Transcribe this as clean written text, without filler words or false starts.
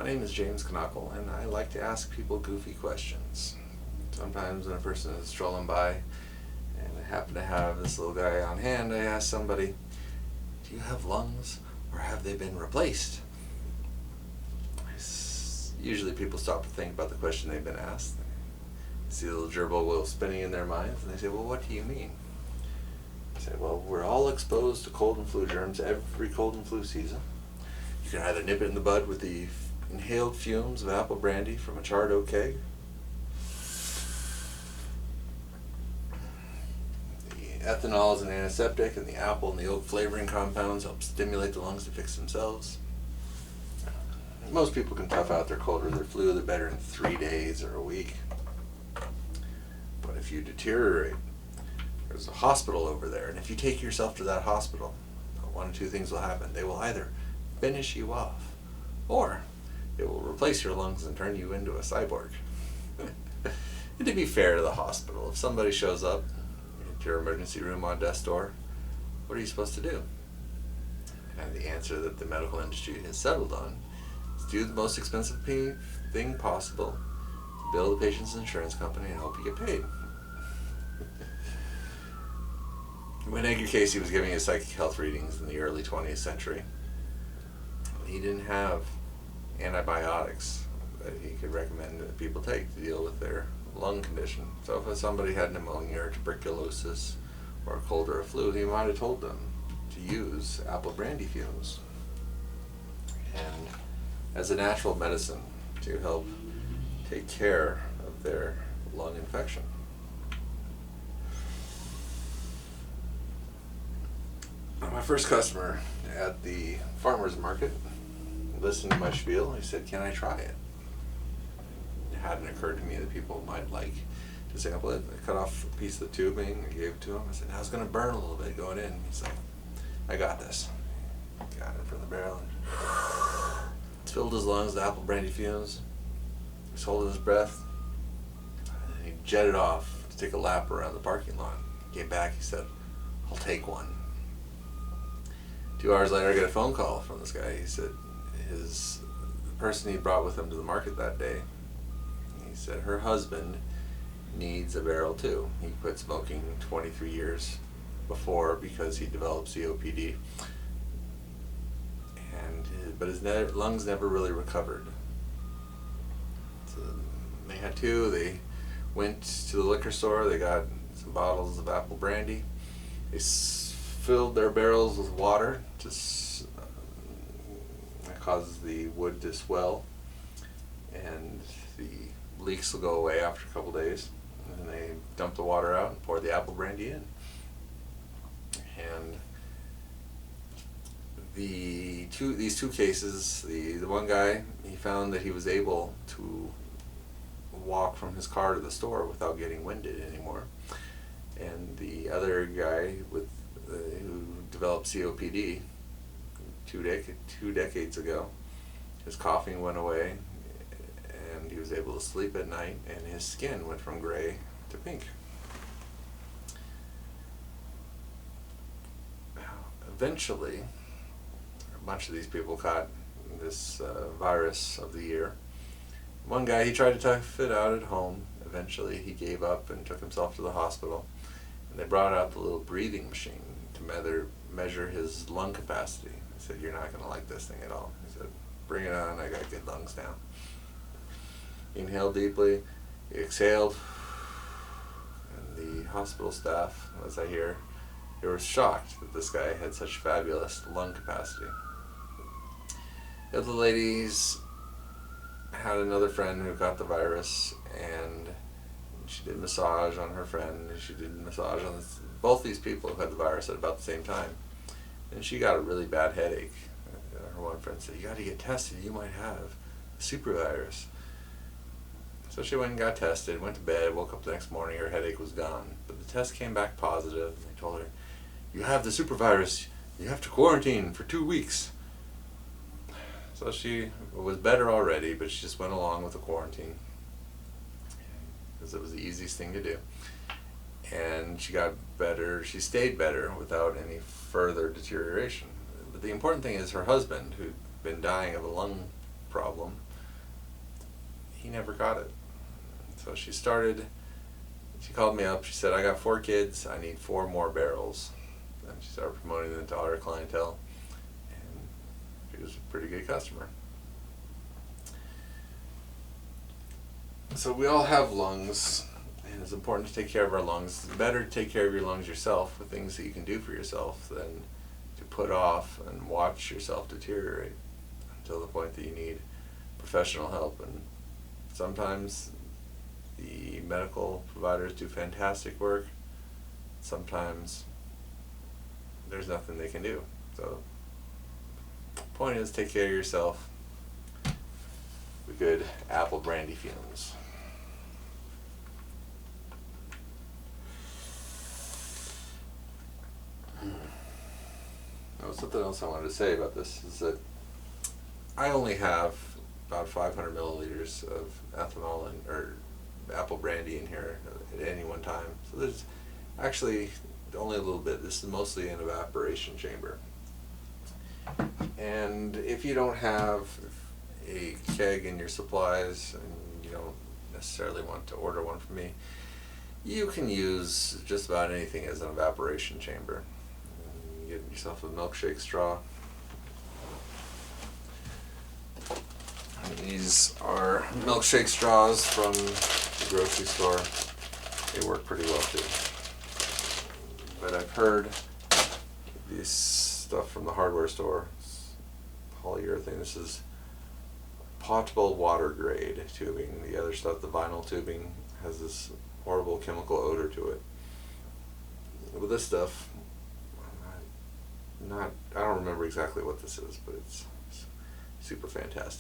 My name is James Knuckle, and I like to ask people goofy questions. Sometimes when a person is strolling by and I happen to have this little guy on hand, I ask somebody, do you have lungs or have they been replaced? Usually people stop to think about the question they've been asked. They see the little gerbil wheel spinning in their minds and they say, well, what do you mean? I say, well, we're all exposed to cold and flu germs every cold and flu season. You can either nip it in the bud with the inhaled fumes of apple brandy from a charred oak keg. The ethanol is an antiseptic, and the apple and the oak flavoring compounds help stimulate the lungs to fix themselves. Most people can tough out their cold or their flu. They're better in 3 days or a week. But if you deteriorate, there's a hospital over there, and if you take yourself to that hospital, one of two things will happen. They will either finish you off, or it will replace your lungs and turn you into a cyborg. And to be fair to the hospital, if somebody shows up at your emergency room on death's door, what are you supposed to do? And the answer that the medical industry has settled on is do the most expensive thing possible to bill the patient's insurance company and hope you get paid. When Edgar Cayce was giving his psychic health readings in the early 20th century, he didn't have antibiotics that he could recommend that people take to deal with their lung condition. So if somebody had pneumonia or tuberculosis or a cold or a flu, he might have told them to use apple brandy fumes and as a natural medicine to help take care of their lung infection. My first customer at the farmer's market listened to my spiel. He said, can I try it? It hadn't occurred to me that people might like to sample it. I cut off a piece of the tubing and gave it to him. I said, now it's going to burn a little bit going in. He's like, I got this. Got it from the barrel. Filled his lungs with apple brandy fumes. He was holding his breath. And he jetted off to take a lap around the parking lot. He came back, he said, I'll take one. 2 hours later, I get a phone call from this guy. He said the person he brought with him to the market that day, he said her husband needs a barrel too. He quit smoking 23 years before because he developed COPD, but his lungs never really recovered. So they had two. They went to the liquor store. They got some bottles of apple brandy. They filled their barrels with water. That causes the wood to swell, and the leaks will go away after a couple days. And then they dump the water out and pour the apple brandy in. And these two cases, the one guy, he found that he was able to walk from his car to the store without getting winded anymore. And the other guy who developed COPD two decades ago, his coughing went away and he was able to sleep at night and his skin went from gray to pink. Eventually, a bunch of these people caught this virus of the year. One guy, he tried to tough it out at home. Eventually he gave up and took himself to the hospital, and they brought out the little breathing machine to measure his lung capacity. I said, you're not going to like this thing at all. He said, bring it on, I got good lungs now. He inhaled deeply, he exhaled, and the hospital staff, as I hear, they were shocked that this guy had such fabulous lung capacity. The other ladies had another friend who got the virus, and she did massage on her friend, and she did massage on both these people who had the virus at about the same time. And she got a really bad headache. Her one friend said, you got to get tested, you might have the super virus. So she went and got tested, went to bed, woke up the next morning, her headache was gone. But the test came back positive, and they told her, you have the super virus, you have to quarantine for 2 weeks. So she was better already, but she just went along with the quarantine because it was the easiest thing to do. And she got better, she stayed better without any further deterioration. But the important thing is her husband, who'd been dying of a lung problem, he never got it. So she called me up, she said, I got 4 kids, I need 4 more barrels. And she started promoting them to all her clientele, and she was a pretty good customer. So we all have lungs, and it's important to take care of our lungs. It's better to take care of your lungs yourself with things that you can do for yourself than to put off and watch yourself deteriorate until the point that you need professional help. And sometimes the medical providers do fantastic work. Sometimes there's nothing they can do. So the point is, take care of yourself with good apple brandy fumes. Now, something else I wanted to say about this is that I only have about 500 milliliters of ethanol or apple brandy in here at any one time. So there's actually only a little bit. This is mostly an evaporation chamber. And if you don't have a keg in your supplies and you don't necessarily want to order one from me, you can use just about anything as an evaporation chamber. You get yourself a milkshake straw. These are milkshake straws from the grocery store. They work pretty well too. But I've heard this stuff from the hardware store. It's polyurethane. This is potable water grade tubing. The other stuff, the vinyl tubing, has this horrible chemical odor to it. With this stuff, I don't remember exactly what this is, but it's super fantastic.